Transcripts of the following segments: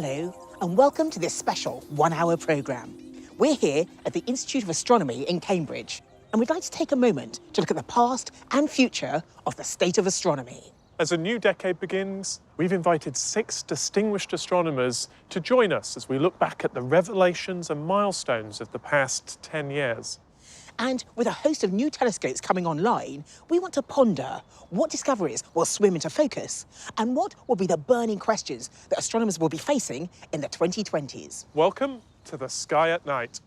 Hello, and welcome to this special one-hour programme. We're here at the Institute of Astronomy in Cambridge, and we'd like to take a moment to look at the past and future of the state of astronomy. As a new decade begins, we've invited 6 distinguished astronomers to join us as we look back at the revelations and milestones of the past 10 years. And with a host of new telescopes coming online, we want to ponder what discoveries will swim into focus and what will be the burning questions that astronomers will be facing in the 2020s. Welcome to the Sky at Night.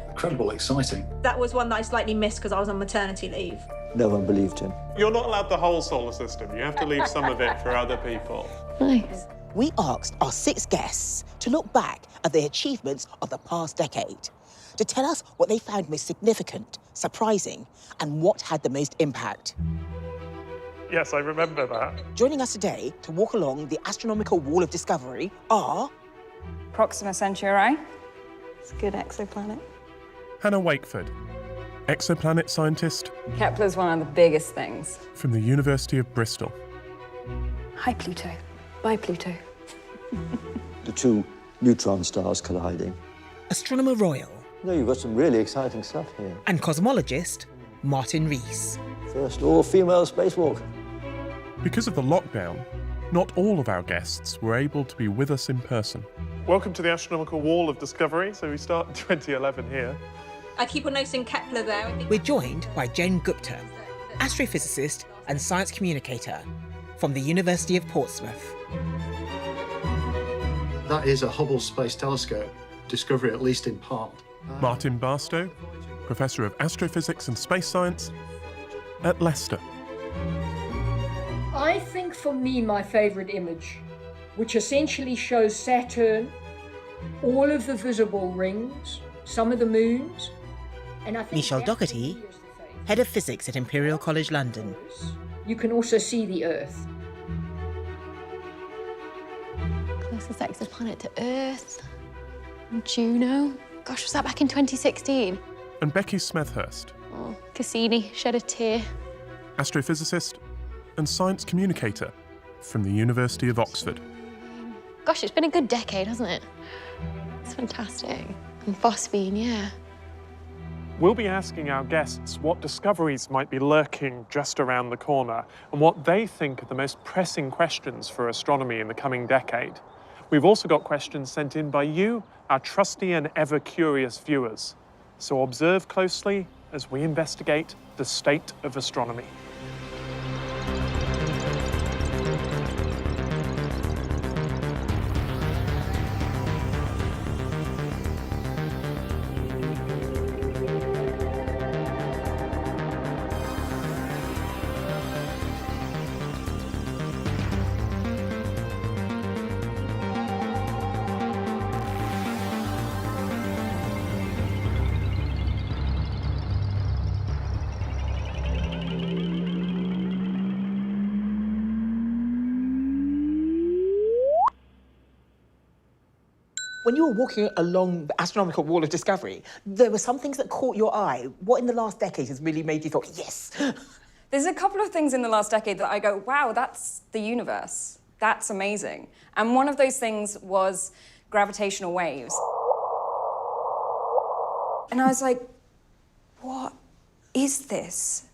Incredible, exciting. That was one that I slightly missed because I was on maternity leave. No one believed him. You're not allowed the whole solar system. You have to leave some of it for other people. Nice. We asked our 6 guests to look back at the achievements of the past decade, to tell us what they found most significant, surprising, and what had the most impact. Yes, I remember that. Joining us today to walk along the astronomical wall of discovery are Proxima Centauri. It's a good exoplanet. Hannah Wakeford, exoplanet scientist Kepler's one of the biggest things. from the University of Bristol. Hi, Pluto. Bye, Pluto. The 2 neutron stars colliding. Astronomer Royal No, you've got some really exciting stuff here. and cosmologist Martin Rees. First all-female spacewalk. Because of the lockdown, not all of our guests were able to be with us in person. Welcome to the astronomical wall of discovery. So we start in 2011 here. I keep on noticing Kepler there. We're joined by Jen Gupta, astrophysicist and science communicator from the University of Portsmouth. That is a Hubble Space Telescope discovery, at least in part. Martin Barstow, Professor of Astrophysics and Space Science at Leicester. I think for me, my favourite image, which essentially shows Saturn, all of the visible rings, some of the moons, and I think Michelle that Doherty, for me is the favourite. Head of Physics at Imperial College London. You can also see the Earth. Closest exoplanet to Earth. Juno. Gosh, was that back in 2016? And Becky Smethurst, Oh, Cassini shed a tear. astrophysicist and science communicator from the University of Oxford. Gosh, it's been a good decade, hasn't it? It's fantastic. And phosphine, yeah. We'll be asking our guests what discoveries might be lurking just around the corner and what they think are the most pressing questions for astronomy in the coming decade. We've also got questions sent in by you, our trusty and ever-curious viewers. So observe closely as we investigate the state of astronomy. When you were walking along the astronomical wall of discovery, there were some things that caught your eye. What in the last decade has really made you thought, yes? There's a couple of things in the last decade that I go, wow, that's the universe. That's amazing. And one of those things was gravitational waves. And I was like, what is this?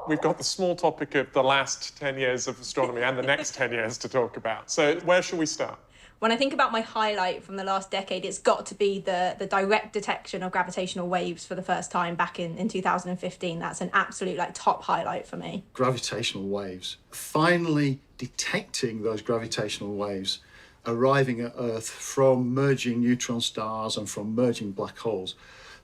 We've got the small topic of the last 10 years of astronomy and the next 10 years to talk about. So where shall we start? When I think about my highlight from the last decade, it's got to be the direct detection of gravitational waves for the first time back in 2015. That's an absolute top highlight for me. Gravitational waves. Finally detecting those gravitational waves arriving at Earth from merging neutron stars and from merging black holes.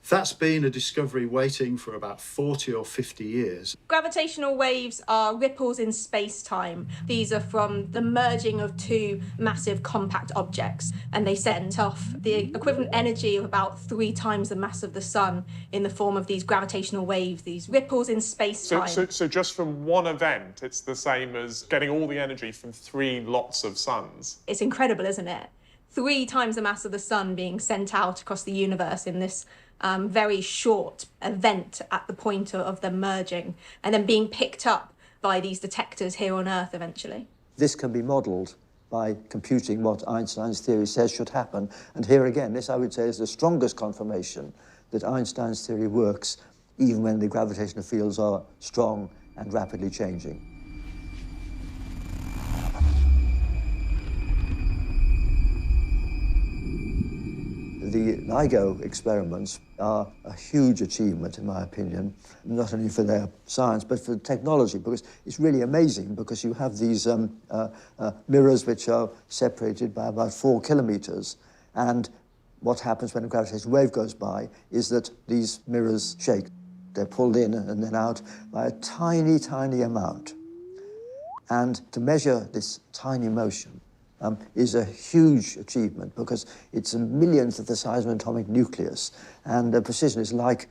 That's been a discovery waiting for about 40 or 50 years. Gravitational waves are ripples in space-time. These are from the merging of two massive compact objects, and they send off the equivalent energy of about 3 times the mass of the sun in the form of these gravitational waves, these ripples in space-time. So just from one event, it's the same as getting all the energy from 3 lots of suns. It's incredible, isn't it? 3 times the mass of the sun being sent out across the universe in this very short event at the point of them merging, and then being picked up by these detectors here on Earth eventually. This can be modelled by computing what Einstein's theory says should happen. And here again, this I would say is the strongest confirmation that Einstein's theory works even when the gravitational fields are strong and rapidly changing. The LIGO experiments are a huge achievement, in my opinion, not only for their science, but for the technology, because it's really amazing, because you have these mirrors which are separated by about 4 kilometers, and what happens when a gravitational wave goes by is that these mirrors shake. They're pulled in and then out by a tiny, tiny amount. And to measure this tiny motion is a huge achievement, because it's a millionth of the size of an atomic nucleus, and the precision is like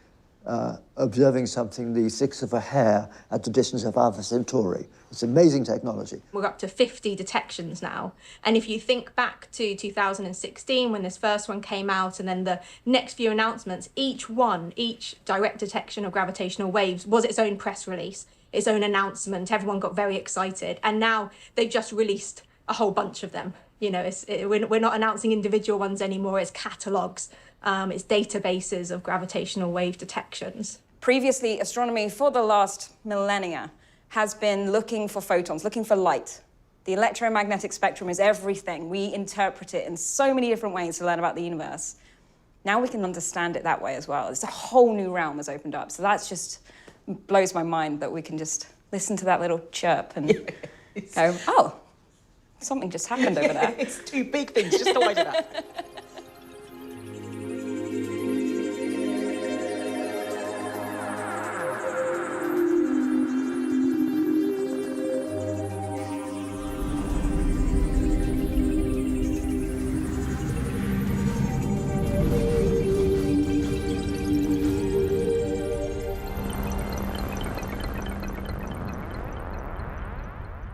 observing something the thickness of a hair at the distance of Alpha Centauri. It's amazing technology. We're up to 50 detections now, and if you think back to 2016 when this first one came out, and then the next few announcements, each direct detection of gravitational waves was its own press release, its own announcement. Everyone got very excited, and now they've just released a whole bunch of them. You know, we're not announcing individual ones anymore. It's catalogues, it's databases of gravitational wave detections. Previously, astronomy for the last millennia has been looking for photons, looking for light. The electromagnetic spectrum is everything. We interpret it in so many different ways to learn about the universe. Now we can understand it that way as well. It's a whole new realm has opened up. So that's just blows my mind that we can just listen to that little chirp and go, oh, something just happened over there. It's 2 big things just away to that.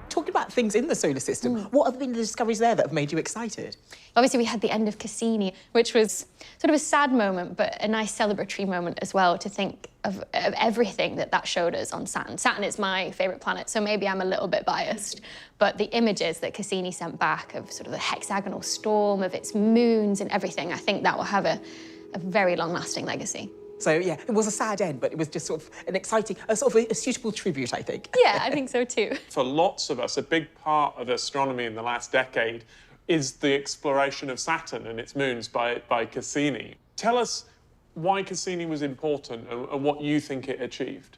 Talking about things in the solar system, what have been the discoveries there that have made you excited? Obviously, we had the end of Cassini, which was sort of a sad moment, but a nice celebratory moment as well, to think of everything that showed us on Saturn. Saturn is my favourite planet, so maybe I'm a little bit biased, but the images that Cassini sent back of sort of the hexagonal storm, of its moons and everything, I think that will have a very long-lasting legacy. So, yeah, it was a sad end, but it was just sort of an exciting, a suitable tribute, I think. Yeah, I think so too. For lots of us, a big part of astronomy in the last decade is the exploration of Saturn and its moons by Cassini. Tell us why Cassini was important and what you think it achieved.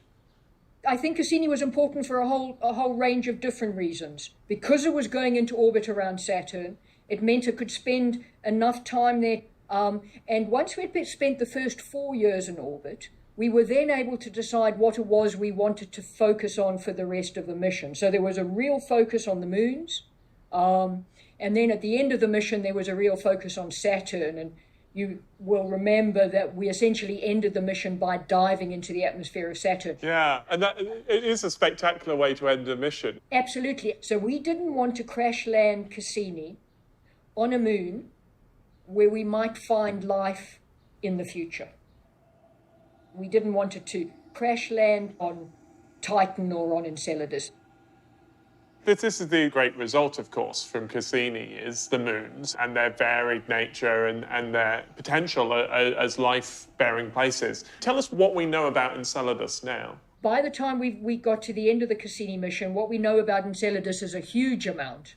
I think Cassini was important for a whole range of different reasons. Because it was going into orbit around Saturn, it meant it could spend enough time there. And once we'd spent the first 4 years in orbit, we were then able to decide what it was we wanted to focus on for the rest of the mission. So there was a real focus on the moons. And then at the end of the mission, there was a real focus on Saturn. And you will remember that we essentially ended the mission by diving into the atmosphere of Saturn. Yeah, and it is a spectacular way to end a mission. Absolutely. So we didn't want to crash land Cassini on a moon where we might find life in the future. We didn't want it to crash land on Titan or on Enceladus. This is the great result, of course, from Cassini, is the moons and their varied nature and their potential as life-bearing places. Tell us what we know about Enceladus now. By the time we got to the end of the Cassini mission, what we know about Enceladus is a huge amount.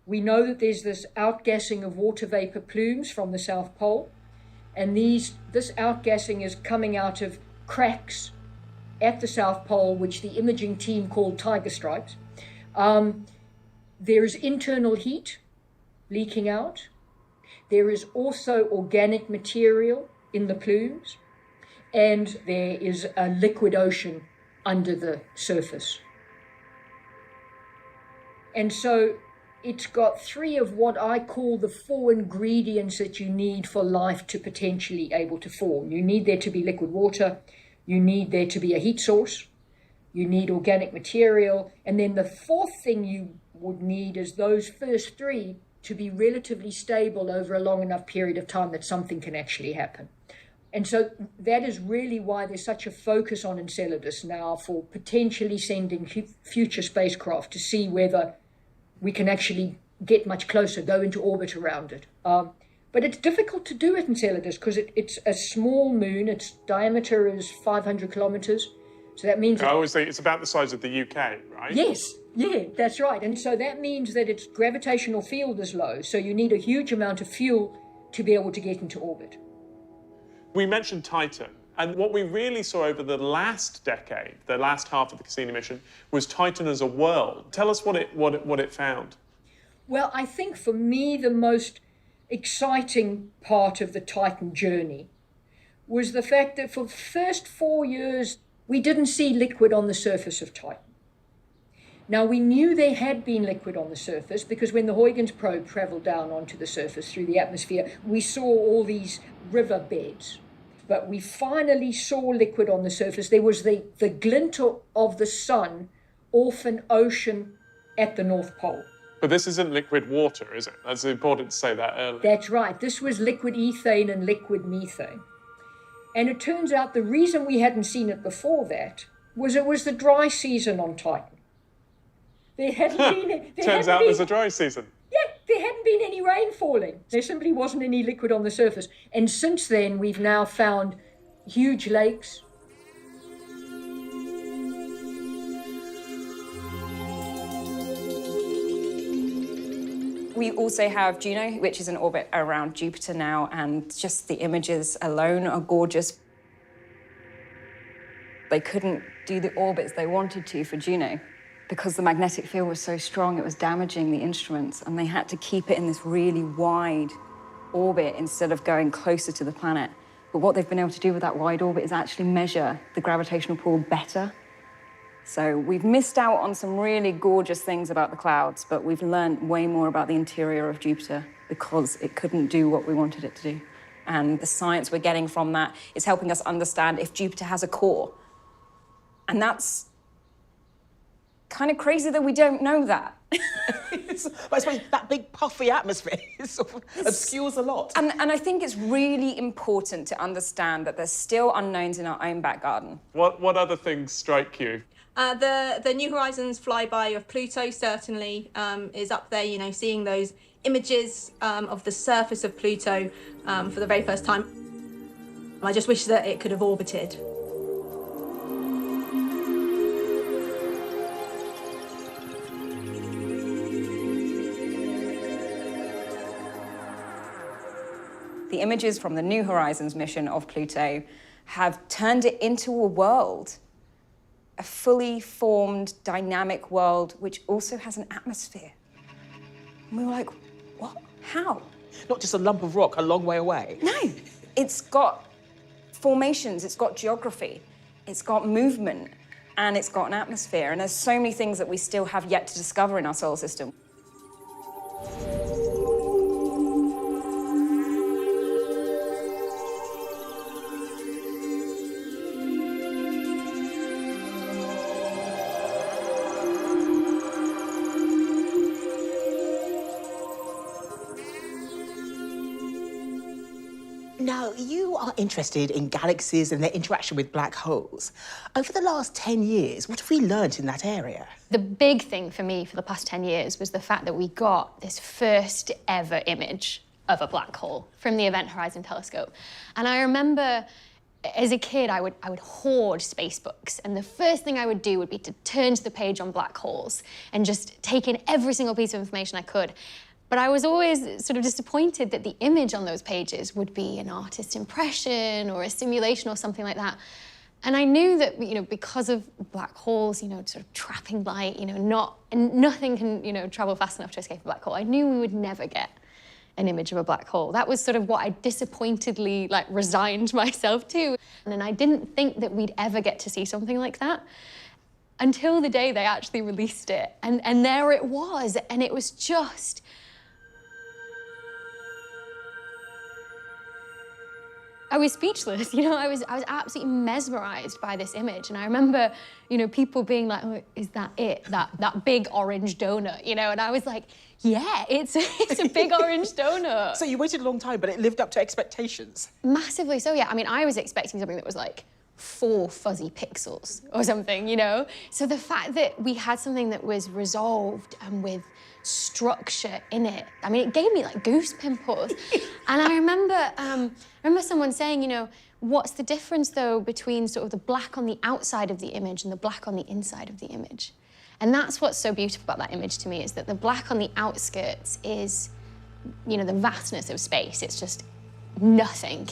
We know that there's this outgassing of water vapor plumes from the South Pole, and this outgassing is coming out of cracks at the South Pole, which the imaging team called tiger stripes. There is internal heat leaking out. There is also organic material in the plumes. and there is a liquid ocean under the surface. And so it's got three of what I call the four ingredients that you need for life to potentially able to form. You need there to be liquid water, you need there to be a heat source, you need organic material, and then the fourth thing you would need is those first three to be relatively stable over a long enough period of time that something can actually happen. And so that is really why there's such a focus on Enceladus now for potentially sending future spacecraft to see whether we can actually get much closer, go into orbit around it. But it's difficult to do at Enceladus because it's a small moon. Its diameter is 500 kilometers. So that means... I always think it's about the size of the UK, right? Yes, yeah, that's right. And so that means that its gravitational field is low. So you need a huge amount of fuel to be able to get into orbit. We mentioned Titan, and what we really saw over the last decade, the last half of the Cassini mission, was Titan as a world. Tell us what it found. Well, I think for me the most exciting part of the Titan journey was the fact that for the first 4 years we didn't see liquid on the surface of Titan. Now, we knew there had been liquid on the surface because when the Huygens probe traveled down onto the surface through the atmosphere, we saw all these river beds. But we finally saw liquid on the surface. There was the glint of the sun off an ocean at the North Pole. But this isn't liquid water, is it? That's important to say that earlier. That's right. This was liquid ethane and liquid methane. And it turns out the reason we hadn't seen it before that was it was the dry season on Titan. There hadn't been... Turns out there's a dry season. Yeah, there hadn't been any rain falling. There simply wasn't any liquid on the surface. And since then, we've now found huge lakes. We also have Juno, which is in orbit around Jupiter now, and just the images alone are gorgeous. They couldn't do the orbits they wanted to for Juno because the magnetic field was so strong, it was damaging the instruments, and they had to keep it in this really wide orbit instead of going closer to the planet. But what they've been able to do with that wide orbit is actually measure the gravitational pull better. So we've missed out on some really gorgeous things about the clouds, but we've learned way more about the interior of Jupiter because it couldn't do what we wanted it to do. And the science we're getting from that is helping us understand if Jupiter has a core. And that's kind of crazy that we don't know that. But I suppose that big puffy atmosphere sort of obscures a lot. And I think it's really important to understand that there's still unknowns in our own back garden. What other things strike you? The New Horizons flyby of Pluto certainly is up there, you know, seeing those images of the surface of Pluto for the very first time. I just wish that it could have orbited. The images from the New Horizons mission of Pluto have turned it into a world, a fully formed, dynamic world, which also has an atmosphere. And we were like, what? How? Not just a lump of rock a long way away. No, it's got formations, it's got geography, it's got movement, and it's got an atmosphere. And there's so many things that we still have yet to discover in our solar system. Now, you are interested in galaxies and their interaction with black holes. Over the last 10 years, what have we learnt in that area? The big thing for me for the past 10 years was the fact that we got this first ever image of a black hole from the Event Horizon Telescope. And I remember as a kid, I would hoard space books, and the first thing I would do would be to turn to the page on black holes and just take in every single piece of information I could. But I was always sort of disappointed that the image on those pages would be an artist's impression or a simulation or something like that. And I knew that, you know, because of black holes, you know, sort of trapping light, you know, nothing can, you know, travel fast enough to escape a black hole. I knew we would never get an image of a black hole. That was sort of what I disappointedly like resigned myself to. And I didn't think that we'd ever get to see something like that until the day they actually released it. And there it was. And it was just... I was speechless, you know, I was absolutely mesmerized by this image. And I remember, you know, people being like, oh, is that it? That big orange donut, you know? And I was like, yeah, it's a big orange donut. So you waited a long time, but it lived up to expectations. Massively so, yeah. I mean, I was expecting something that was like 4 fuzzy pixels or something, you know? So the fact that we had something that was resolved and with structure in it, I mean, it gave me like goose pimples. And I remember someone saying, you know, what's the difference though between sort of the black on the outside of the image and the black on the inside of the image? And that's what's so beautiful about that image to me, is that the black on the outskirts is, you know, the vastness of space. It's just nothing.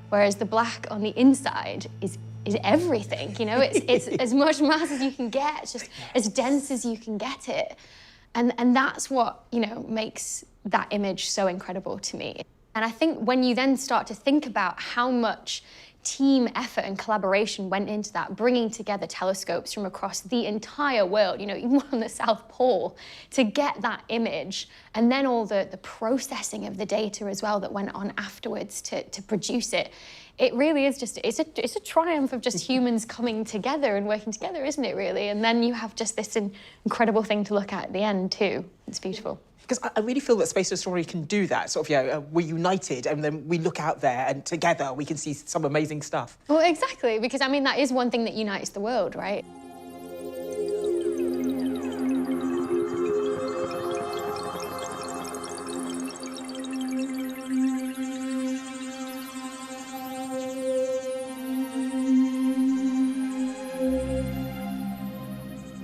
Whereas the black on the inside is everything, you know? It's as much mass as you can get, it's just as dense as you can get it. And that's what, you know, makes that image so incredible to me. And I think when you then start to think about how much team effort and collaboration went into that, bringing together telescopes from across the entire world, you know, even on the South Pole, to get that image, and then all the processing of the data as well that went on afterwards to produce it. It really is just, it's a triumph of just humans coming together and working together, isn't it, really? And then you have just this incredible thing to look at the end, too. It's beautiful. Because I really feel that space astronomy can do that. Sort of, yeah, we're united, and then we look out there, and together we can see some amazing stuff. Well, exactly, because, I mean, that is one thing that unites the world, right?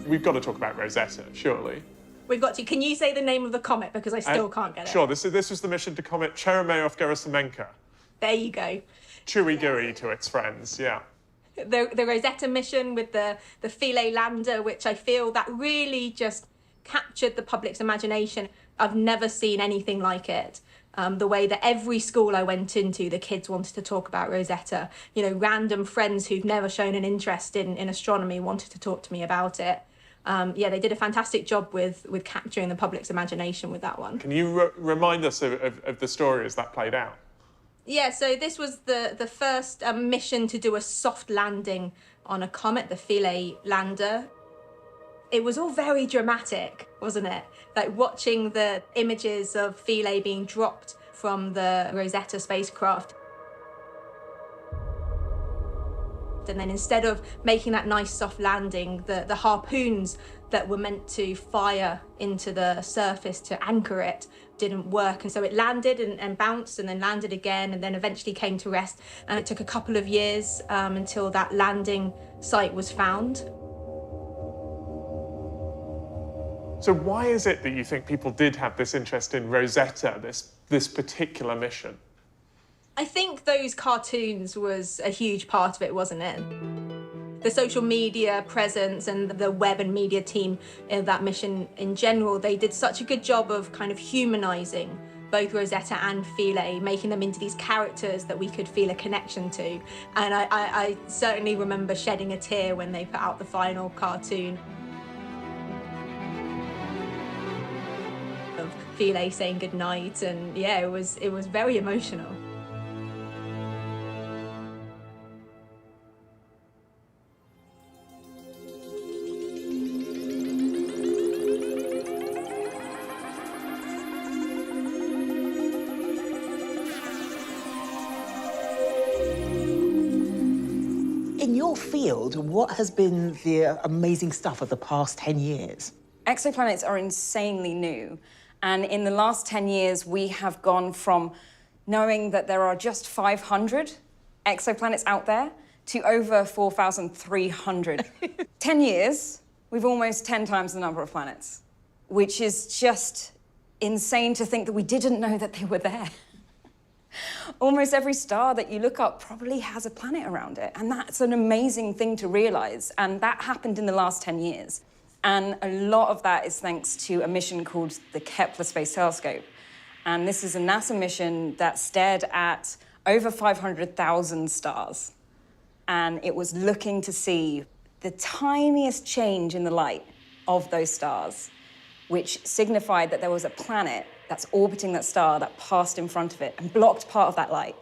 We've got to talk about Rosetta, surely. We've got to. Can you say the name of the comet, because I still can't get it? Sure, this was the mission to comet Cheremeyev-Gerasimenko. There you go. Chewy gooey to its friends, yeah. The Rosetta mission with the Philae lander, which I feel that really just captured the public's imagination. I've never seen anything like it. The way that every school I went into, the kids wanted to talk about Rosetta. You know, random friends who've never shown an interest in astronomy wanted to talk to me about it. Yeah, they did a fantastic job with capturing the public's imagination with that one. Can you remind us of the story as that played out? Yeah, so this was the first mission to do a soft landing on a comet, the Philae lander. It was all very dramatic, wasn't it? Like watching the images of Philae being dropped from the Rosetta spacecraft. And then instead of making that nice soft landing, the harpoons that were meant to fire into the surface to anchor it didn't work. And so it landed and bounced and then landed again and then eventually came to rest. And it took a couple of years until that landing site was found. So why is it that you think people did have this interest in Rosetta, this particular mission? I think those cartoons was a huge part of it, wasn't it? The social media presence and the web and media team in that mission in general, they did such a good job of kind of humanizing both Rosetta and Philae, making them into these characters that we could feel a connection to. And I certainly remember shedding a tear when they put out the final cartoon of Philae saying goodnight, and yeah, it was very emotional. In your field, what has been the amazing stuff of the past 10 years? Exoplanets are insanely new. And in the last 10 years, we have gone from knowing that there are just 500 exoplanets out there to over 4,300. 10 years, we've almost 10 times the number of planets, which is just insane to think that we didn't know that they were there. Almost every star that you look up probably has a planet around it, and that's an amazing thing to realize, and that happened in the last 10 years. And a lot of that is thanks to a mission called the Kepler Space Telescope. And this is a NASA mission that stared at over 500,000 stars. And it was looking to see the tiniest change in the light of those stars, which signified that there was a planet that's orbiting that star that passed in front of it and blocked part of that light.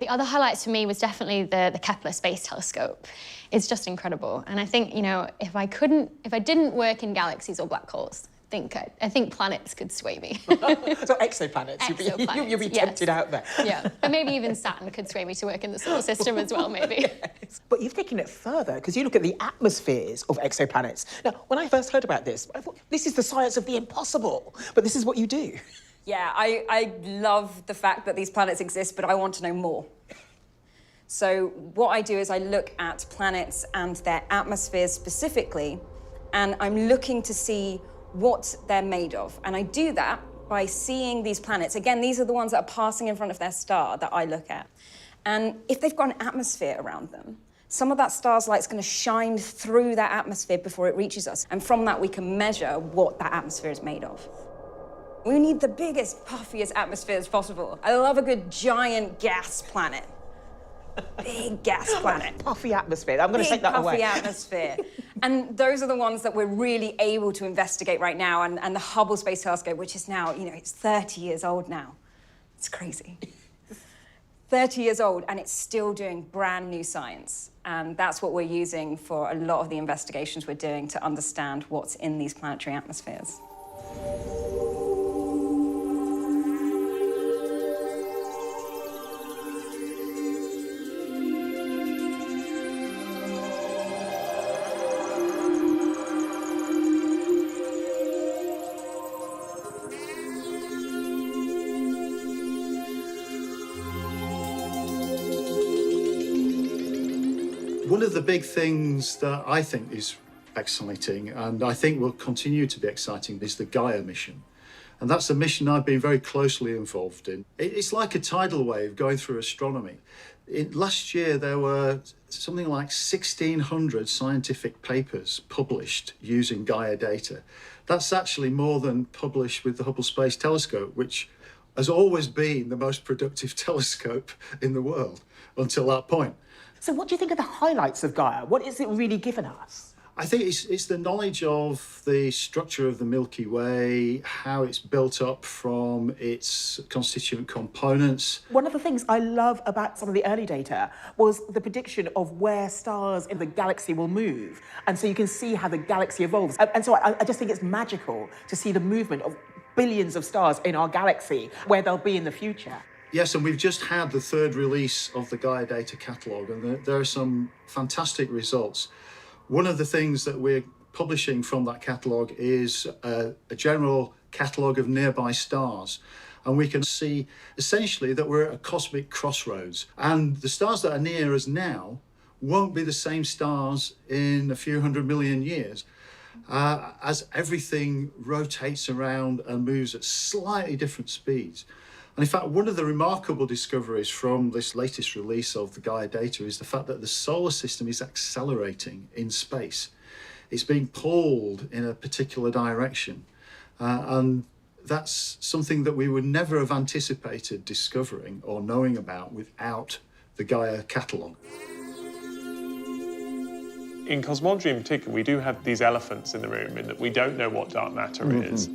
The other highlights for me was definitely the Kepler Space Telescope. It's just incredible. And I think, you know, if I didn't work in galaxies or black holes, I think planets could sway me. So exoplanets, you'd be tempted out there. Yeah, and maybe even Saturn could sway me to work in the solar system as well, maybe. Yes. But you've taken it further, because you look at the atmospheres of exoplanets. Now, when I first heard about this, I thought, this is the science of the impossible, but this is what you do. Yeah, I love the fact that these planets exist, but I want to know more. So what I do is I look at planets and their atmospheres specifically, and I'm looking to see what they're made of. And I do that by seeing these planets. Again, these are the ones that are passing in front of their star that I look at. And if they've got an atmosphere around them, some of that star's light's going to shine through that atmosphere before it reaches us. And from that, we can measure what that atmosphere is made of. We need the biggest, puffiest atmospheres possible. I love a good giant gas planet. Big gas planet. Puffy atmosphere. I'm going to take that away. Big puffy atmosphere. And those are the ones that we're really able to investigate right now. And the Hubble Space Telescope, which is now, you know, it's 30 years old now. It's crazy. 30 years old, and it's still doing brand new science. And that's what we're using for a lot of the investigations we're doing to understand what's in these planetary atmospheres. One of the big things that I think is exciting, and I think will continue to be exciting, is the Gaia mission. And that's a mission I've been very closely involved in. It's like a tidal wave going through astronomy. Last year, there were something like 1,600 scientific papers published using Gaia data. That's actually more than published with the Hubble Space Telescope, which has always been the most productive telescope in the world until that point. So what do you think are the highlights of Gaia? What is it really given us? I think it's the knowledge of the structure of the Milky Way, how it's built up from its constituent components. One of the things I love about some of the early data was the prediction of where stars in the galaxy will move. And so you can see how the galaxy evolves. And so I just think it's magical to see the movement of billions of stars in our galaxy, where they'll be in the future. Yes, and we've just had the third release of the Gaia Data Catalogue, and there are some fantastic results. One of the things that we're publishing from that catalogue is a general catalogue of nearby stars. And we can see essentially that we're at a cosmic crossroads. And the stars that are near us now won't be the same stars in a few 100 million years. As everything rotates around and moves at slightly different speeds. And in fact, one of the remarkable discoveries from this latest release of the Gaia data is the fact that the solar system is accelerating in space. It's being pulled in a particular direction. And that's something that we would never have anticipated discovering or knowing about without the Gaia catalogue. In cosmology in particular, we do have these elephants in the room in that we don't know what dark matter is.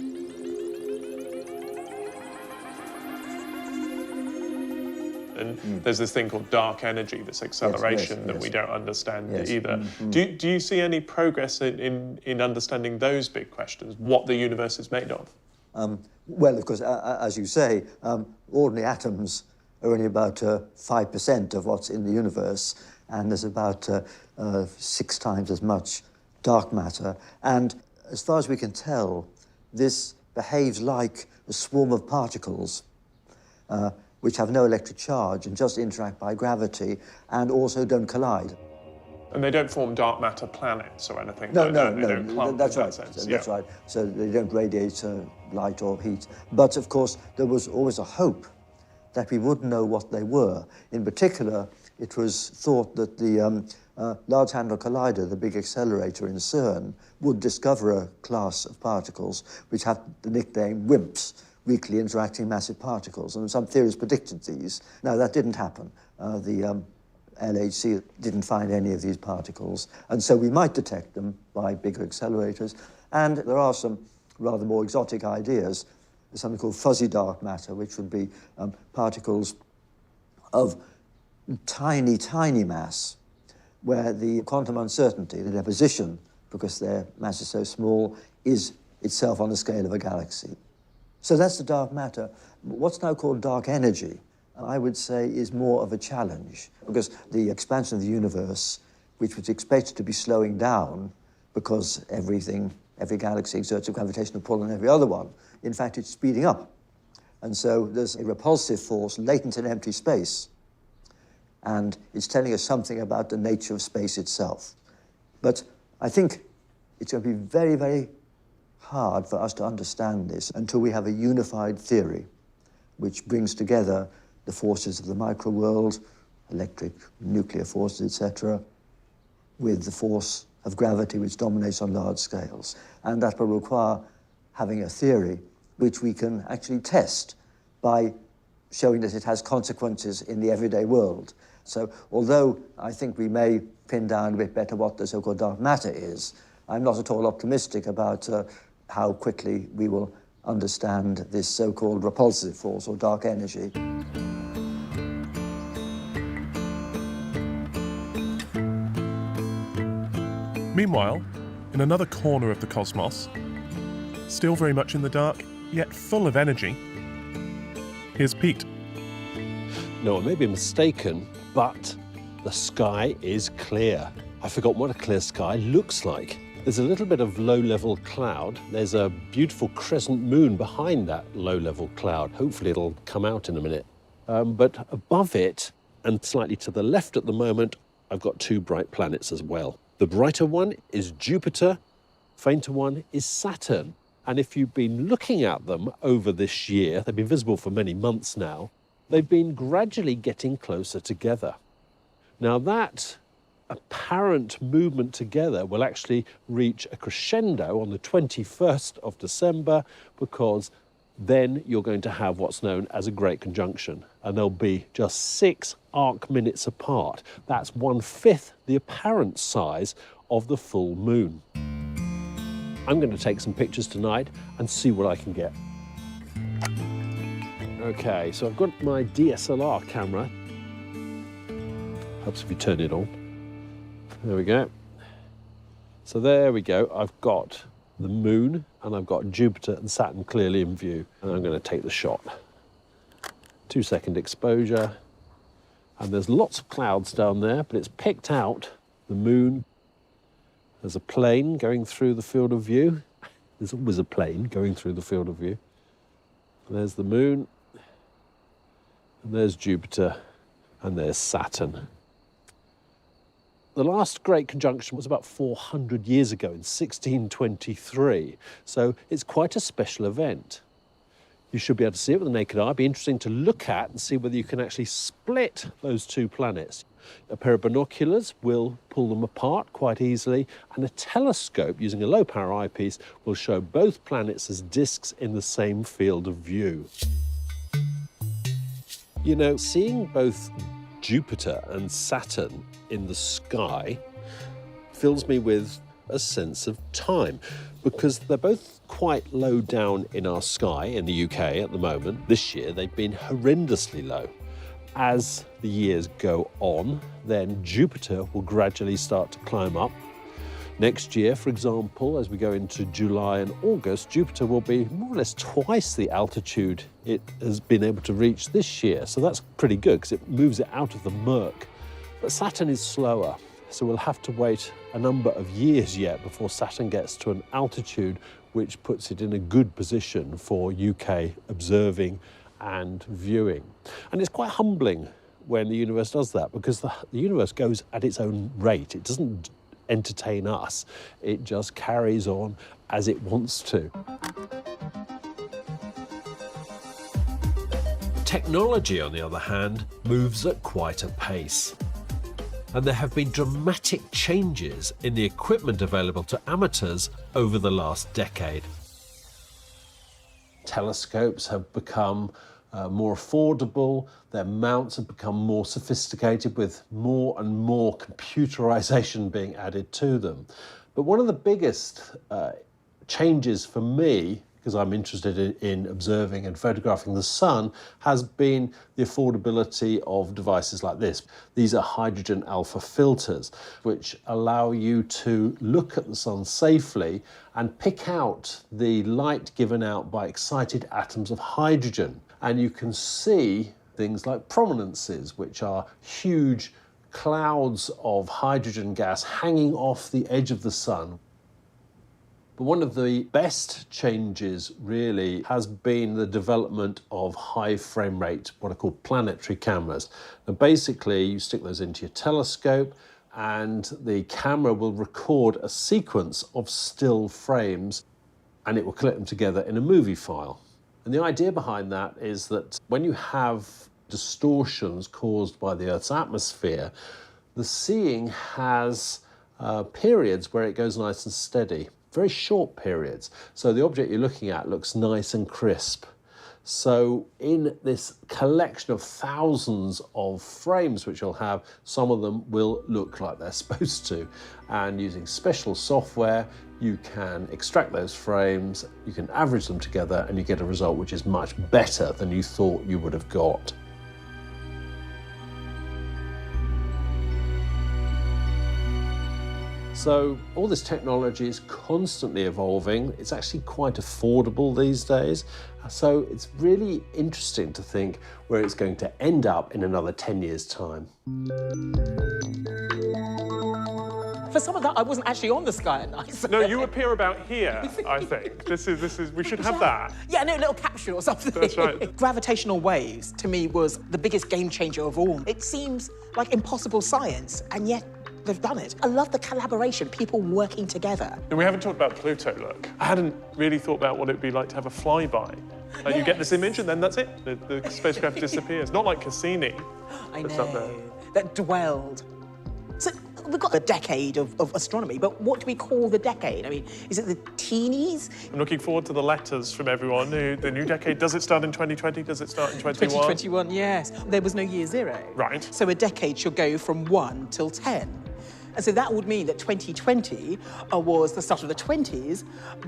And there's this thing called dark energy, this acceleration that we don't understand either. Do you see any progress in understanding those big questions, what the universe is made of? Well, of course, as you say, ordinary atoms are only about 5% of what's in the universe, and there's about 6 times as much dark matter. And as far as we can tell, this behaves like a swarm of particles, which have no electric charge and just interact by gravity and also don't collide. And they don't form dark matter planets or anything No, like that? They don't clump that's in right. that sense. That's right. So they don't radiate light or heat. But of course, there was always a hope that we wouldn't know what they were. In particular, it was thought that the Large Hadron Collider, the big accelerator in CERN, would discover a class of particles which had the nickname WIMPs, weakly interacting massive particles, and some theories predicted these. Now, that didn't happen. The LHC didn't find any of these particles, and so we might detect them by bigger accelerators. And there are some rather more exotic ideas. There's something called fuzzy dark matter, which would be particles of tiny, tiny mass, where the quantum uncertainty, their position, because their mass is so small, is itself on the scale of a galaxy. So that's the dark matter. What's now called dark energy, I would say, is more of a challenge, because the expansion of the universe, which was expected to be slowing down because every galaxy exerts a gravitational pull on every other one, in fact, it's speeding up. And so there's a repulsive force latent in empty space, and it's telling us something about the nature of space itself. But I think it's going to be very, very hard for us to understand this until we have a unified theory which brings together the forces of the micro world, electric, nuclear forces, etc., with the force of gravity which dominates on large scales. And that will require having a theory which we can actually test by showing that it has consequences in the everyday world. So although I think we may pin down a bit better what the so-called dark matter is, I'm not at all optimistic about how quickly we will understand this so-called repulsive force or dark energy. Meanwhile, in another corner of the cosmos, still very much in the dark, yet full of energy, here's Pete. No, I may be mistaken, but the sky is clear. I forgot what a clear sky looks like. There's a little bit of low-level cloud. There's a beautiful crescent moon behind that low-level cloud. Hopefully it'll come out in a minute. But above it, and slightly to the left at the moment, I've got two bright planets as well. The brighter one is Jupiter, fainter one is Saturn. And if you've been looking at them over this year, they've been visible for many months now, they've been gradually getting closer together. Now that apparent movement together will actually reach a crescendo on the 21st of December, because then you're going to have what's known as a great conjunction, and they'll be just 6 arc minutes apart. That's 1/5 the apparent size of the full moon. I'm going to take some pictures tonight and see what I can get. Okay, so I've got my DSLR camera. Helps if you turn it on. There we go. So there we go. I've got the moon and I've got Jupiter and Saturn clearly in view. And I'm going to take the shot. 2-second exposure. And there's lots of clouds down there, but it's picked out the moon. There's a plane going through the field of view. There's always a plane going through the field of view. There's the moon. And there's Jupiter. And there's Saturn. The last great conjunction was about 400 years ago in 1623. So it's quite a special event. You should be able to see it with the naked eye. It'd be interesting to look at and see whether you can actually split those two planets. A pair of binoculars will pull them apart quite easily, and a telescope using a low power eyepiece will show both planets as disks in the same field of view. You know, seeing both Jupiter and Saturn in the sky fills me with a sense of time, because they're both quite low down in our sky in the UK at the moment. This year they've been horrendously low. As the years go on, then Jupiter will gradually start to climb up. Next year, for example, as we go into July and August, Jupiter will be more or less twice the altitude it has been able to reach this year. So that's pretty good, because it moves it out of the murk. But Saturn is slower, so we'll have to wait a number of years yet before Saturn gets to an altitude which puts it in a good position for UK observing and viewing. And it's quite humbling when the universe does that, because the universe goes at its own rate. It doesn't entertain us. It just carries on as it wants to. Technology, on the other hand, moves at quite a pace. And there have been dramatic changes in the equipment available to amateurs over the last decade. telescopes have become more affordable, their mounts have become more sophisticated with more and more computerization being added to them. But one of the biggest changes for me, because I'm interested in observing and photographing the sun, has been the affordability of devices like this. These are hydrogen alpha filters, which allow you to look at the sun safely and pick out the light given out by excited atoms of hydrogen. And you can see things like prominences, which are huge clouds of hydrogen gas hanging off the edge of the sun. But one of the best changes really has been the development of high frame rate, what are called planetary cameras. Now basically you stick those into your telescope and the camera will record a sequence of still frames and it will collect them together in a movie file. And the idea behind that is that when you have distortions caused by the Earth's atmosphere, the seeing has periods where it goes nice and steady. Very short periods. So the object you're looking at looks nice and crisp. So in this collection of thousands of frames which you'll have, some of them will look like they're supposed to. And using special software, you can extract those frames, you can average them together, and you get a result which is much better than you thought you would have got. So all this technology is constantly evolving. It's actually quite affordable these days. So it's really interesting to think where it's going to end up in another 10 years' time. For some of that, I wasn't actually on the sky at night. So. No, you appear about here, I think. This is, we should have that. Yeah, no, a little capsule or something. That's right. Gravitational waves, to me, was the biggest game changer of all. It seems like impossible science, and yet they've done it. I love the collaboration, people working together. And we haven't talked about Pluto, look. I hadn't really thought about what it'd be like to have a flyby. Like You get this image and then that's it. The spacecraft disappears. Not like Cassini. I that's up there. know, that dwelled. So we've got the decade of astronomy, but what do we call the decade? I mean, is it the teenies? I'm looking forward to the letters from everyone. The new decade, does it start in 2020? Does it start in 21? 2021, yes. There was no year zero. Right. So a decade should go from 1 till 10. And so that would mean that 2020 was the start of the 20s,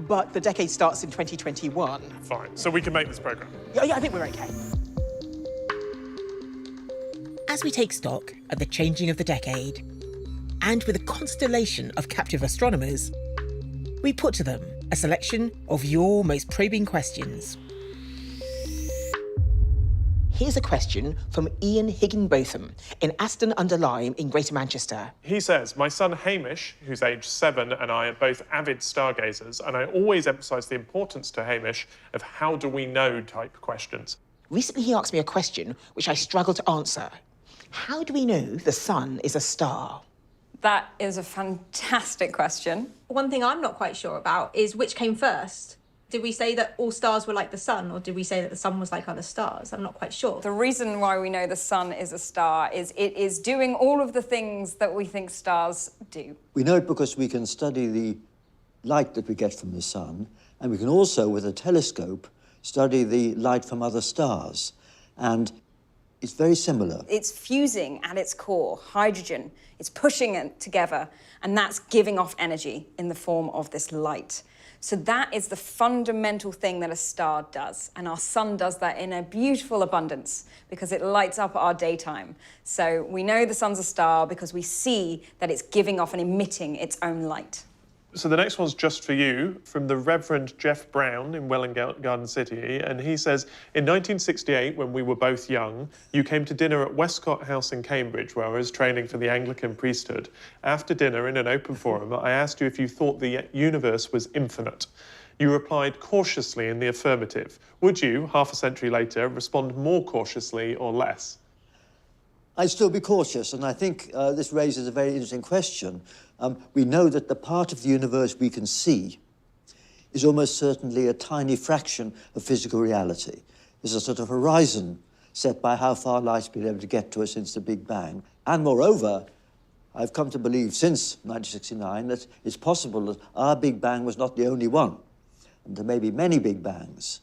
but the decade starts in 2021. Fine, so we can make this program. Yeah, I think we're okay. As we take stock of the changing of the decade, and with a constellation of captive astronomers, we put to them a selection of your most probing questions. Here's a question from Ian Higginbotham in Aston-under-Lyme in Greater Manchester. He says, my son Hamish, who's aged 7, and I are both avid stargazers, and I always emphasise the importance to Hamish of how do we know type questions. Recently he asked me a question which I struggle to answer. How do we know the sun is a star? That is a fantastic question. One thing I'm not quite sure about is which came first. Did we say that all stars were like the sun, or did we say that the sun was like other stars? I'm not quite sure. The reason why we know the sun is a star is it is doing all of the things that we think stars do. We know it because we can study the light that we get from the sun, and we can also, with a telescope, study the light from other stars. And it's very similar. It's fusing at its core, hydrogen. It's pushing it together, and that's giving off energy in the form of this light. So that is the fundamental thing that a star does, and our sun does that in a beautiful abundance because it lights up our daytime. So we know the sun's a star because we see that it's giving off and emitting its own light. So the next one's just for you, from the Reverend Jeff Brown in Welwyn Garden City, and he says, in 1968, when we were both young, you came to dinner at Westcott House in Cambridge, where I was training for the Anglican priesthood. After dinner, in an open forum, I asked you if you thought the universe was infinite. You replied cautiously in the affirmative. Would you, half a century later, respond more cautiously or less? I'd still be cautious, and I think this raises a very interesting question. We know that the part of the universe we can see is almost certainly a tiny fraction of physical reality. There's a sort of horizon set by how far light's been able to get to us since the Big Bang. And moreover, I've come to believe since 1969 that it's possible that our Big Bang was not the only one, and there may be many Big Bangs.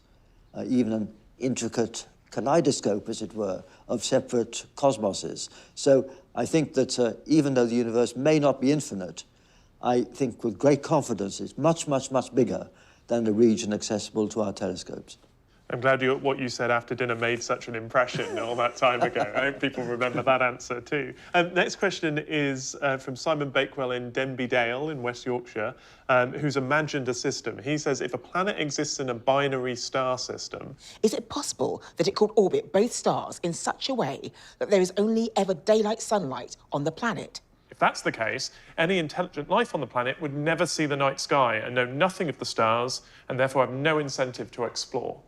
even an intricate kaleidoscope, as it were, of separate cosmoses. So I think that even though the universe may not be infinite, I think with great confidence it's much, much, much bigger than the region accessible to our telescopes. I'm glad what you said after dinner made such an impression all that time ago. I hope people remember that answer too. Next question is from Simon Bakewell in Denby Dale in West Yorkshire, who's imagined a system. He says, if a planet exists in a binary star system... Is it possible that it could orbit both stars in such a way that there is only ever daylight sunlight on the planet? If that's the case, any intelligent life on the planet would never see the night sky and know nothing of the stars, and therefore have no incentive to explore.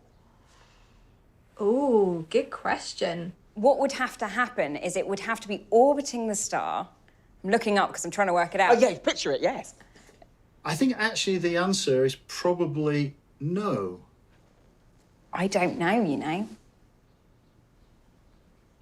Ooh, good question. What would have to happen is it would have to be orbiting the star. I'm looking up because I'm trying to work it out. Oh, yeah, picture it, yes. I think actually the answer is probably no. I don't know, you know.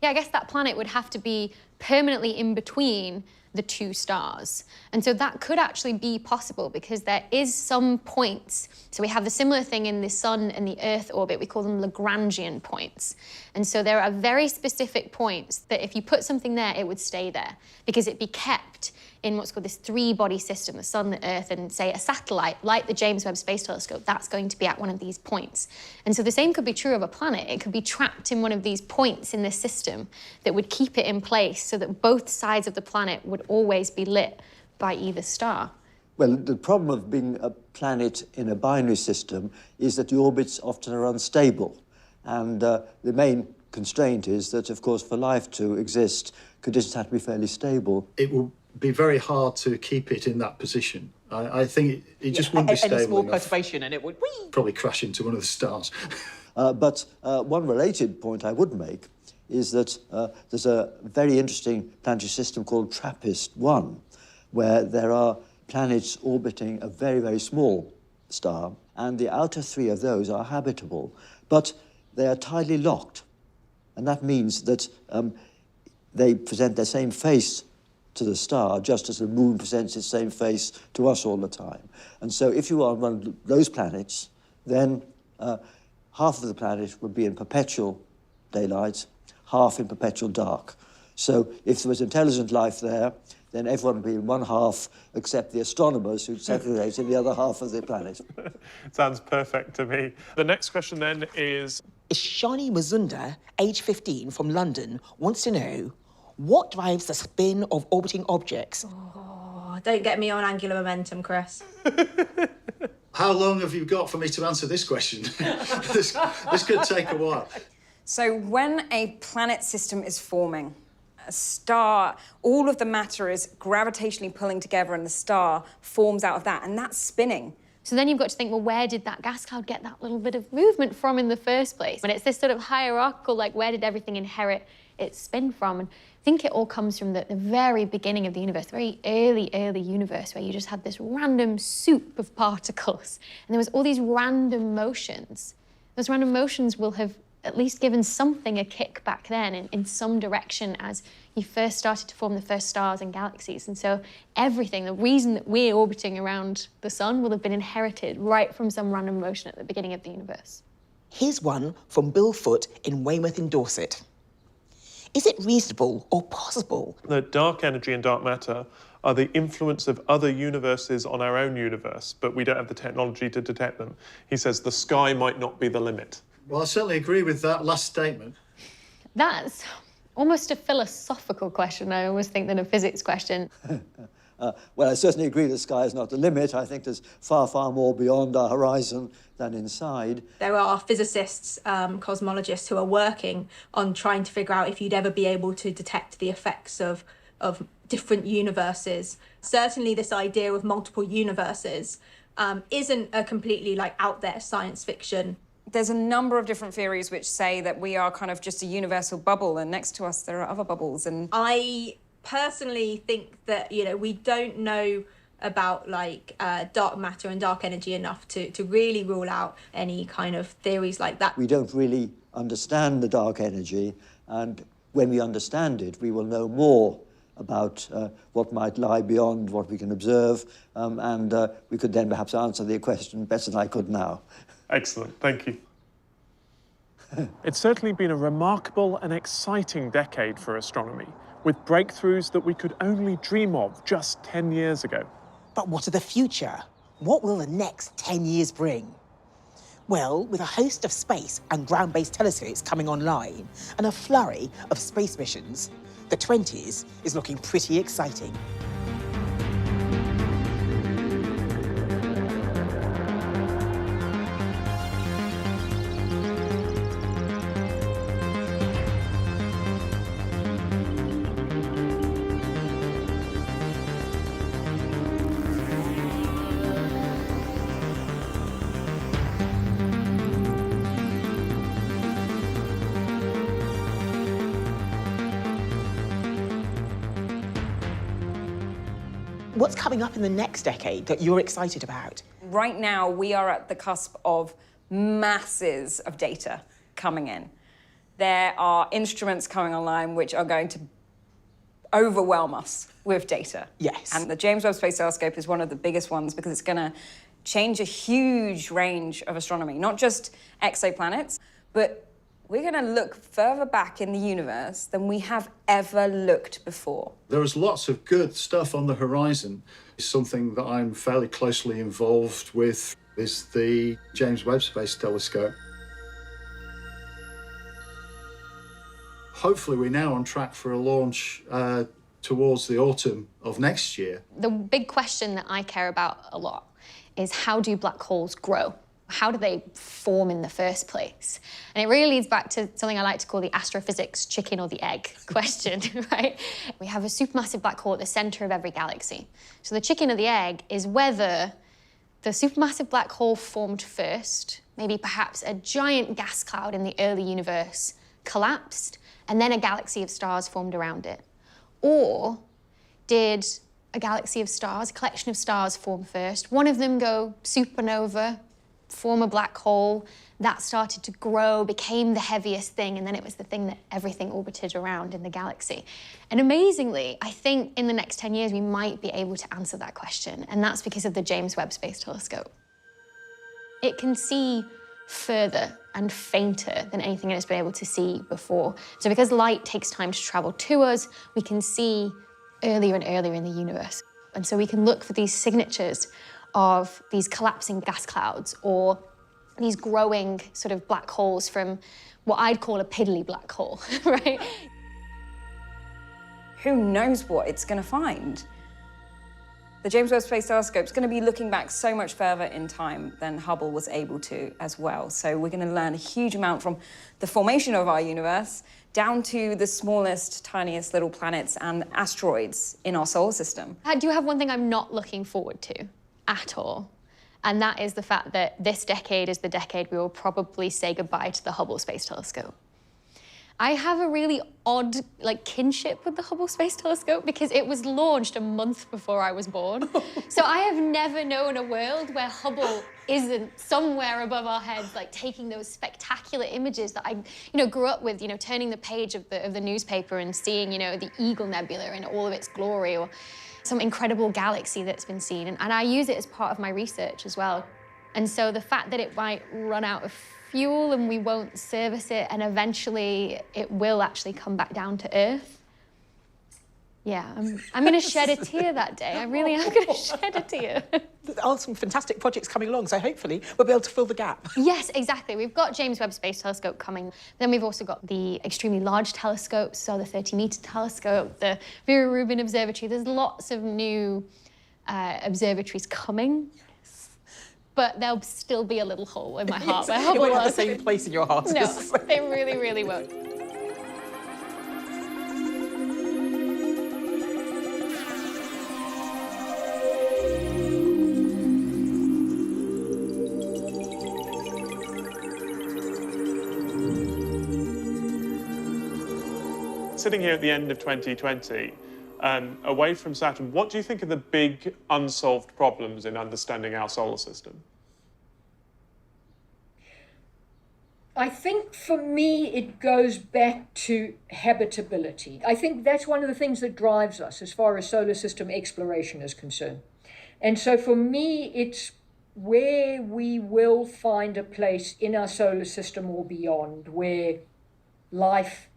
Yeah, I guess that planet would have to be permanently in between the two stars. And so that could actually be possible because there is some points. So we have the similar thing in the Sun and the Earth orbit. We call them Lagrangian points. And so there are very specific points that if you put something there, it would stay there because it'd be kept in what's called this three-body system, the Sun, the Earth, and say a satellite, like the James Webb Space Telescope, that's going to be at one of these points. And so the same could be true of a planet. It could be trapped in one of these points in this system that would keep it in place so that both sides of the planet would always be lit by either star. Well, the problem of being a planet in a binary system is that the orbits often are unstable. And the main constraint is that, of course, for life to exist, conditions have to be fairly stable. It will be very hard to keep it in that position. I think it just wouldn't be stable Any small enough. perturbation and it would... Whee! Probably crash into one of the stars. But one related point I would make is that there's a very interesting planetary system called TRAPPIST-1, where there are planets orbiting a very, very small star, and the outer three of those are habitable, but they are tidally locked. And that means that they present their same face to the star, just as the moon presents its same face to us all the time. And so if you are on one of those planets, then half of the planet would be in perpetual daylight, half in perpetual dark. So if there was intelligent life there, then everyone would be in one half except the astronomers who'd segregate in the other half of the planet. Sounds perfect to me. The next question then is... Shani Mazunda, age 15, from London, wants to know, what drives the spin of orbiting objects? Oh, don't get me on angular momentum, Chris. How long have you got for me to answer this question? this could take a while. So when a planet system is forming, a star, all of the matter is gravitationally pulling together and the star forms out of that, and that's spinning. So then you've got to think, well, where did that gas cloud get that little bit of movement from in the first place? And it's this sort of hierarchical, like, where did everything inherit its spin from? And I think it all comes from the very beginning of the universe, the very early universe, where you just had this random soup of particles. And there was all these random motions. Those random motions will have at least given something a kick back then in some direction as you first started to form the first stars and galaxies. And so everything, the reason that we're orbiting around the sun will have been inherited right from some random motion at the beginning of the universe. Here's one from Bill Foote in Weymouth in Dorset. Is it reasonable or possible that dark energy and dark matter are the influence of other universes on our own universe, but we don't have the technology to detect them? He says the sky might not be the limit. Well, I certainly agree with that last statement. That's almost a philosophical question, I always think, than a physics question. Well, I certainly agree the sky is not the limit. I think there's far, far more beyond our horizon than inside. There are physicists, cosmologists who are working on trying to figure out if you'd ever be able to detect the effects of different universes. Certainly this idea of multiple universes isn't a completely out there science fiction. There's a number of different theories which say that we are kind of just a universal bubble, and next to us there are other bubbles. And I personally think that, we don't know about dark matter and dark energy enough to really rule out any kind of theories like that. We don't really understand the dark energy, and when we understand it, we will know more about what might lie beyond what we can observe, and we could then perhaps answer the question better than I could now. Excellent, thank you. It's certainly been a remarkable and exciting decade for astronomy, with breakthroughs that we could only dream of just 10 years ago. But what of the future? What will the next 10 years bring? Well, with a host of space and ground-based telescopes coming online and a flurry of space missions, the 20s is looking pretty exciting. What's coming up in the next decade that you're excited about? Right now, we are at the cusp of masses of data coming in. There are instruments coming online which are going to overwhelm us with data. Yes. And the James Webb Space Telescope is one of the biggest ones because it's going to change a huge range of astronomy, not just exoplanets, but we're going to look further back in the universe than we have ever looked before. There is lots of good stuff on the horizon. Something that I'm fairly closely involved with is the James Webb Space Telescope. Hopefully we're now on track for a launch towards the autumn of next year. The big question that I care about a lot is, how do black holes grow? How do they form in the first place? And it really leads back to something I like to call the astrophysics chicken or the egg question, right? We have a supermassive black hole at the center of every galaxy. So the chicken or the egg is whether the supermassive black hole formed first, maybe perhaps a giant gas cloud in the early universe collapsed, and then a galaxy of stars formed around it. Or did a galaxy of stars, a collection of stars form first, one of them go supernova, form a black hole, that started to grow, became the heaviest thing, and then it was the thing that everything orbited around in the galaxy. And amazingly, I think in the next 10 years, we might be able to answer that question, and that's because of the James Webb Space Telescope. It can see further and fainter than anything it's been able to see before. So because light takes time to travel to us, we can see earlier and earlier in the universe. And so we can look for these signatures of these collapsing gas clouds or these growing sort of black holes from what I'd call a piddly black hole, right? Who knows what it's going to find? The James Webb Space Telescope is going to be looking back so much further in time than Hubble was able to as well. So we're going to learn a huge amount from the formation of our universe down to the smallest, tiniest little planets and asteroids in our solar system. I do have one thing I'm not looking forward to at all, and that is the fact that this decade is the decade we will probably say goodbye to the Hubble Space Telescope. I have a really odd, kinship with the Hubble Space Telescope because it was launched a month before I was born. So I have never known a world where Hubble isn't somewhere above our heads, taking those spectacular images that I, grew up with, turning the page of the newspaper and seeing, the Eagle Nebula in all of its glory, or some incredible galaxy that's been seen. And I use it as part of my research as well. And so the fact that it might run out of fuel and we won't service it, and eventually it will actually come back down to Earth. Yeah, I'm going to shed a tear that day. I really am going to shed a tear. There are some fantastic projects coming along, so hopefully we'll be able to fill the gap. Yes, exactly. We've got James Webb Space Telescope coming. Then we've also got the extremely large telescopes, so the 30-metre telescope, the Vera Rubin Observatory. There's lots of new observatories coming. But there'll still be a little hole in my heart where Hubble won't have was. the same place in your heart. No, they really, really won't. Sitting here at the end of 2020, away from Saturn, what do you think are the big unsolved problems in understanding our solar system? I think for me it goes back to habitability. I think that's one of the things that drives us as far as solar system exploration is concerned. And so for me it's where we will find a place in our solar system or beyond where life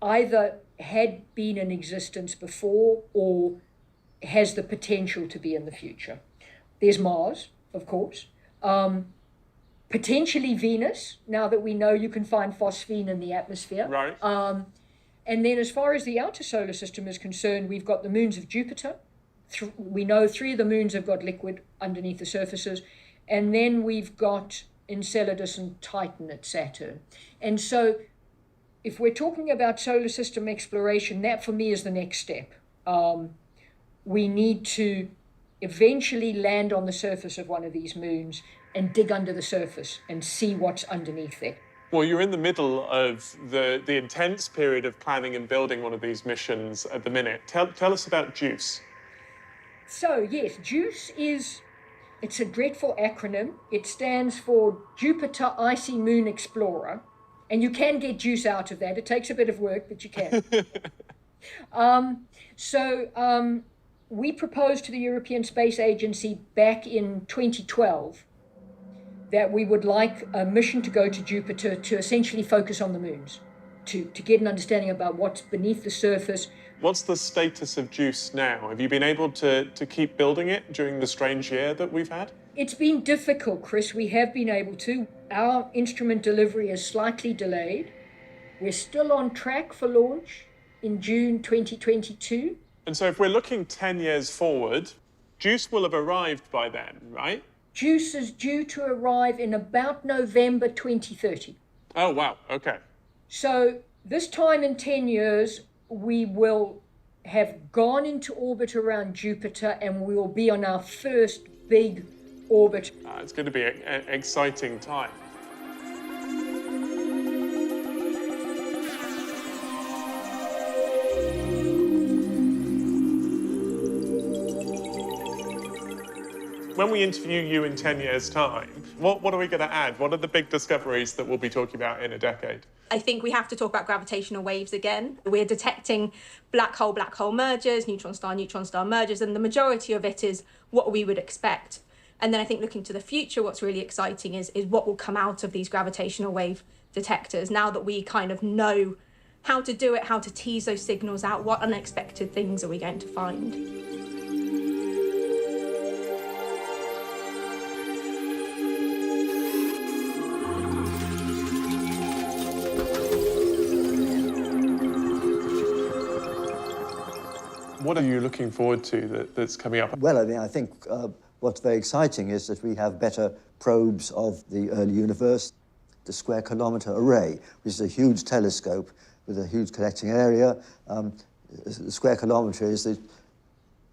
either had been in existence before or has the potential to be in the future. There's Mars, of course. Potentially Venus, now that we know you can find phosphine in the atmosphere. Right. And then as far as the outer solar system is concerned, we've got the moons of Jupiter. We know 3 of the moons have got liquid underneath the surfaces. And then we've got Enceladus and Titan at Saturn. And so if we're talking about solar system exploration, that for me is the next step. We need to eventually land on the surface of one of these moons and dig under the surface and see what's underneath there. Well, you're in the middle of the intense period of planning and building one of these missions at the minute. Tell us about JUICE. So, yes, JUICE it's a dreadful acronym. It stands for Jupiter Icy Moon Explorer. And you can get JUICE out of that. It takes a bit of work, but you can. We proposed to the European Space Agency back in 2012 that we would like a mission to go to Jupiter to essentially focus on the moons, to get an understanding about what's beneath the surface. What's the status of JUICE now? Have you been able to keep building it during the strange year that we've had? It's been difficult, Chris. We have been able to. Our instrument delivery is slightly delayed. We're still on track for launch in June 2022. And so if we're looking 10 years forward, JUICE will have arrived by then, right? JUICE is due to arrive in about November 2030. Oh, wow, okay. So this time in 10 years, we will have gone into orbit around Jupiter and we will be on our first big orbit. It's going to be an exciting time. When we interview you in 10 years' time, what are we going to add? What are the big discoveries that we'll be talking about in a decade? I think we have to talk about gravitational waves again. We're detecting black hole mergers, neutron star mergers, and the majority of it is what we would expect. And then I think looking to the future, what's really exciting is what will come out of these gravitational wave detectors now that we kind of know how to do it, how to tease those signals out, what unexpected things are we going to find. What are you looking forward to that's coming up? Well, I mean, I think what's very exciting is that we have better probes of the early universe. The Square Kilometre Array, which is a huge telescope with a huge collecting area. The Square Kilometre is the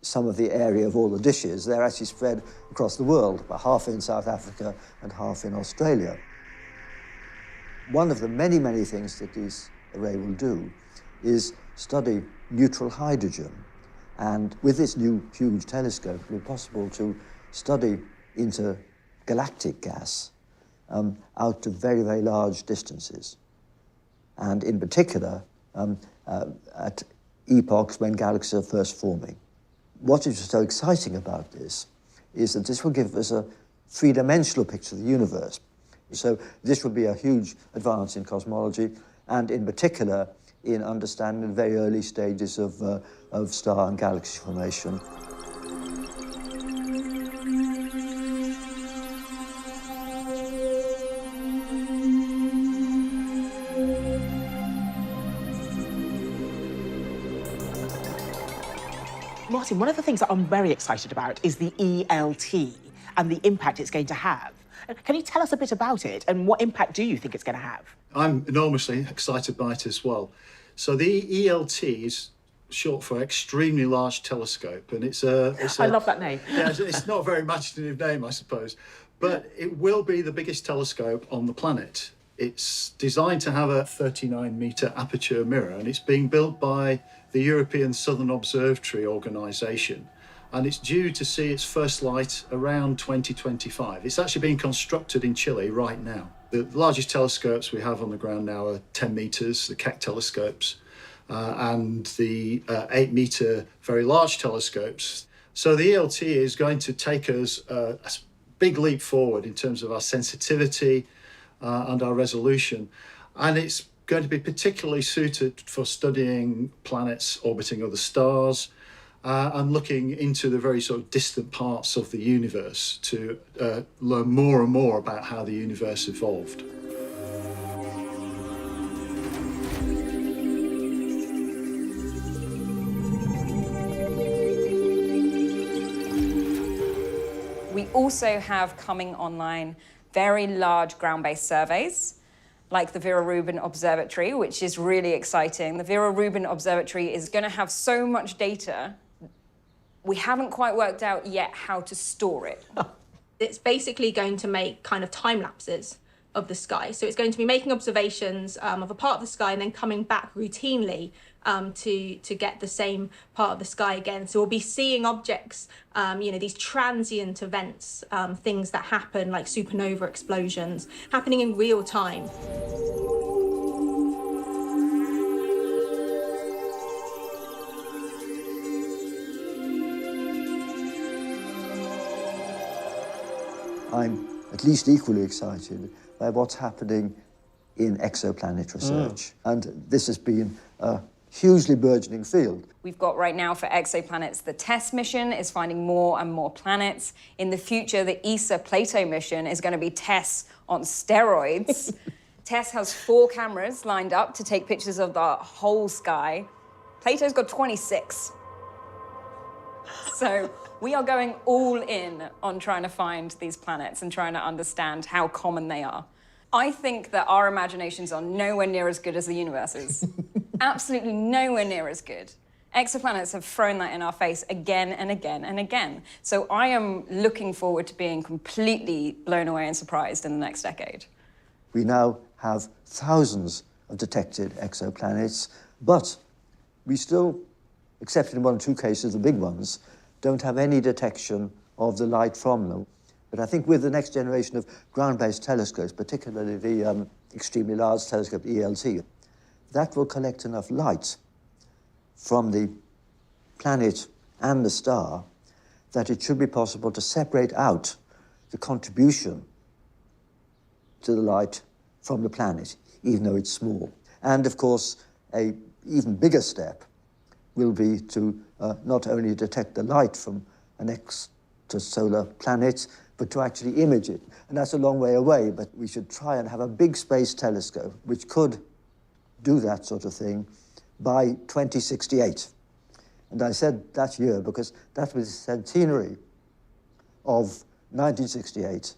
sum of the area of all the dishes. They're actually spread across the world, about half in South Africa and half in Australia. One of the many, many things that this array will do is study neutral hydrogen. And with this new huge telescope, it will be possible to study intergalactic gas out to very, very large distances. And in particular, at epochs when galaxies are first forming. What is so exciting about this is that this will give us a three-dimensional picture of the universe. So this will be a huge advance in cosmology, and in particular, in understanding the very early stages of star and galaxy formation. Martin, one of the things that I'm very excited about is the ELT and the impact it's going to have. Can you tell us a bit about it and what impact do you think it's going to have? I'm enormously excited by it as well. So the ELT is short for Extremely Large Telescope, and I love that name. Yeah, it's not a very imaginative name, I suppose, but it will be the biggest telescope on the planet. It's designed to have a 39-metre aperture mirror, and it's being built by the European Southern Observatory Organisation, and it's due to see its first light around 2025. It's actually being constructed in Chile right now. The largest telescopes we have on the ground now are 10 metres, the Keck telescopes, and the 8-metre very large telescopes. So the ELT is going to take us big leap forward in terms of our sensitivity and our resolution. And it's going to be particularly suited for studying planets orbiting other stars and looking into the very sort of distant parts of the universe to learn more and more about how the universe evolved. We also have coming online very large ground-based surveys, like the Vera Rubin Observatory, which is really exciting. The Vera Rubin Observatory is going to have so much data, we haven't quite worked out yet how to store it. It's basically going to make kind of time lapses of the sky. So it's going to be making observations of a part of the sky and then coming back routinely to get the same part of the sky again. So we'll be seeing objects, these transient events, things that happen like supernova explosions, happening in real time. I'm at least equally excited by what's happening in exoplanet research. And this has been a hugely burgeoning field. We've got right now for exoplanets, the TESS mission is finding more and more planets. In the future, the ESA Plato mission is going to be TESS on steroids. TESS has 4 cameras lined up to take pictures of the whole sky. Plato's got 26. So we are going all in on trying to find these planets and trying to understand how common they are. I think that our imaginations are nowhere near as good as the universe's. Absolutely nowhere near as good. Exoplanets have thrown that in our face again and again and again. So I am looking forward to being completely blown away and surprised in the next decade. We now have thousands of detected exoplanets, but we still, except in 1 or 2 cases, the big ones, don't have any detection of the light from them. But I think with the next generation of ground-based telescopes, particularly the extremely large telescope ELT, that will collect enough light from the planet and the star that it should be possible to separate out the contribution to the light from the planet, even though it's small. And of course, an even bigger step will be to not only detect the light from an extrasolar planet, but to actually image it. And that's a long way away, but we should try and have a big space telescope which could do that sort of thing by 2068. And I said that year because that was the centenary of 1968,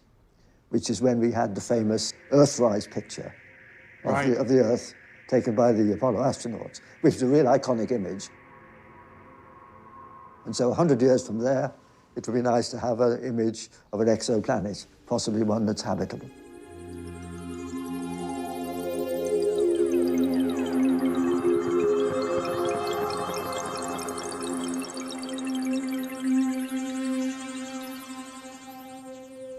which is when we had the famous Earthrise picture of the Earth taken by the Apollo astronauts, which is a real iconic image. And so 100 years from there, it would be nice to have an image of an exoplanet, possibly one that's habitable.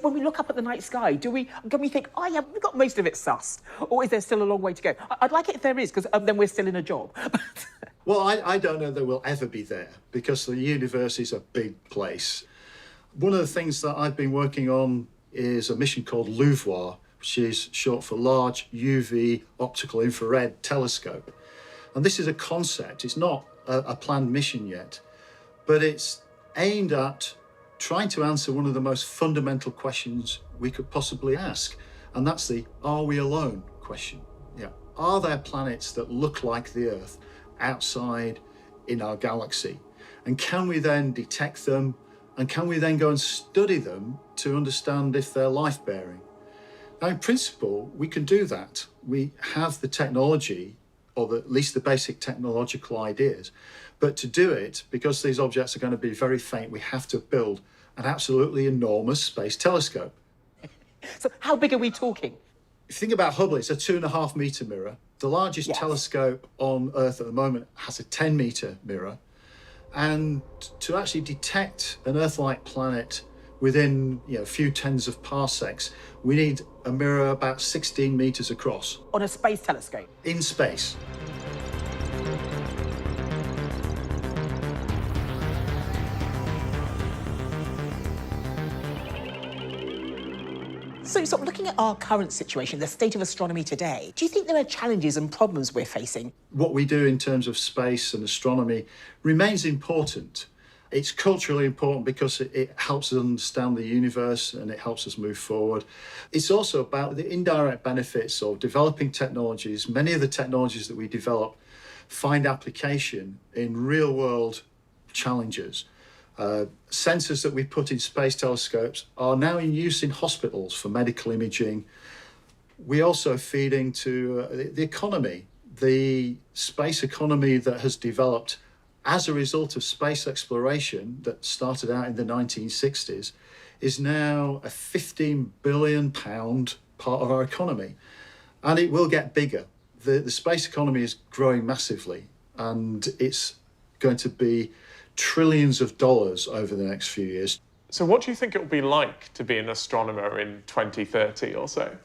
When we look up at the night sky, can we think, oh yeah, we've got most of it sussed? Or is there still a long way to go? I'd like it if there is, because then we're still in a job. Well, I don't know that we'll ever be there because the universe is a big place. One of the things that I've been working on is a mission called LUVOIR, which is short for Large UV Optical Infrared Telescope. And this is a concept. It's not a planned mission yet, but it's aimed at trying to answer one of the most fundamental questions we could possibly ask. And that's the "are we alone?" question. Yeah. Are there planets that look like the Earth outside in our galaxy? And can we then detect them? And can we then go and study them to understand if they're life-bearing? Now, in principle, we can do that. We have the technology, or at least the basic technological ideas. But to do it, because these objects are going to be very faint, we have to build an absolutely enormous space telescope. So how big are we talking? If you think about Hubble, it's a 2.5 meter mirror. The largest telescope on Earth at the moment has a 10-meter mirror. And to actually detect an Earth-like planet within a few tens of parsecs, we need a mirror about 16 meters across. On a space telescope? In space. So, looking at our current situation, the state of astronomy today, do you think there are challenges and problems we're facing? What we do in terms of space and astronomy remains important. It's culturally important because it helps us understand the universe and it helps us move forward. It's also about the indirect benefits of developing technologies. Many of the technologies that we develop find application in real-world challenges. Sensors that we put in space telescopes are now in use in hospitals for medical imaging. We also feed into the economy, the space economy that has developed as a result of space exploration that started out in the 1960s is now a £15 billion part of our economy. And it will get bigger. The space economy is growing massively, and it's going to be trillions of dollars over the next few years. So what do you think it will be like to be an astronomer in 2030 or so?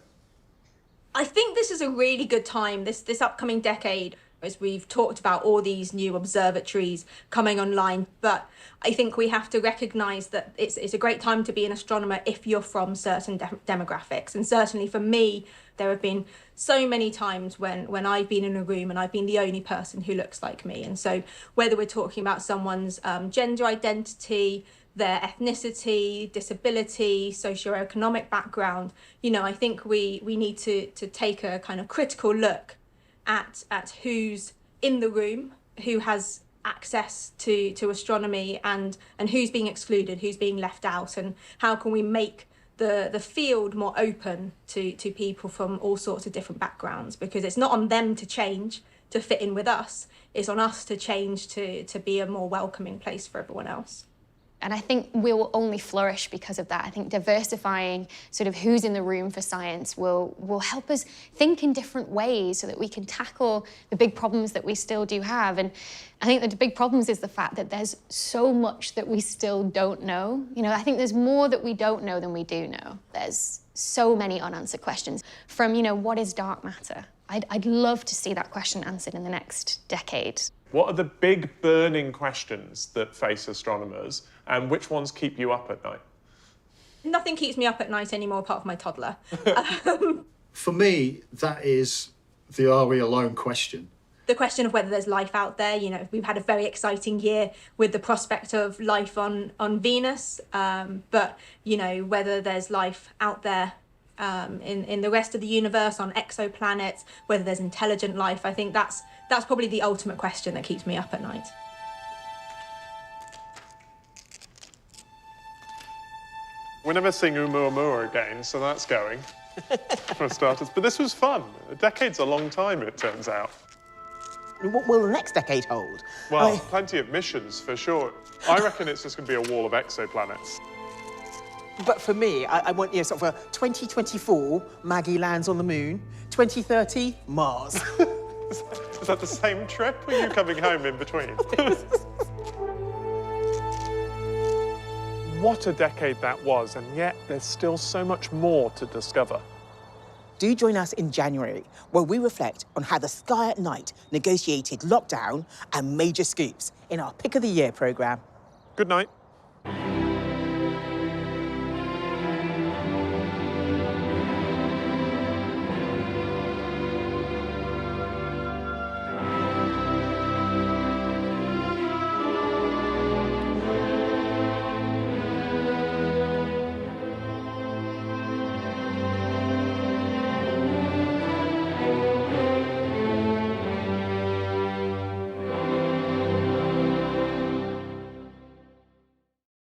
I think this is a really good time, this upcoming decade, as we've talked about all these new observatories coming online, but I think we have to recognise that it's a great time to be an astronomer if you're from certain demographics. And certainly for me, there have been so many times when I've been in a room and I've been the only person who looks like me. And so whether we're talking about someone's gender identity, their ethnicity, disability, socioeconomic background, you know, I think we need to take a kind of critical look at who's in the room, who has access to astronomy, and who's being excluded, who's being left out, and how can we make the field more open to people from all sorts of different backgrounds, because it's not on them to change to fit in with us, it's on us to change to be a more welcoming place for everyone else. And I think we will only flourish because of that. I think diversifying sort of who's in the room for science will help us think in different ways so that we can tackle the big problems that we still do have. And I think that the big problems is the fact that there's so much that we still don't know. You know, I think there's more that we don't know than we do know. There's so many unanswered questions. From, you know, what is dark matter? I'd love to see that question answered in the next decade. What are the big burning questions that face astronomers, and which ones keep you up at night? Nothing keeps me up at night anymore apart from my toddler. For me, that is the are we alone question. The question of whether there's life out there. You know, we've had a very exciting year with the prospect of life on Venus, but, you know, whether there's life out there in the rest of the universe, on exoplanets, whether there's intelligent life, I think that's probably the ultimate question that keeps me up at night. We're never seeing Oumuamua again, so that's going, for starters. But this was fun. A decade's a long time, it turns out. What will the next decade hold? Well, plenty of missions, for sure. I reckon it's just going to be a wall of exoplanets. But for me, I want, you know, sort of a 2024, Maggie lands on the moon. 2030, Mars. Is that the same trip, or are you coming home in between? What a decade that was, and yet there's still so much more to discover. Do join us in January, where we reflect on how the sky at night negotiated lockdown and major scoops in our Pick of the Year programme. Good night.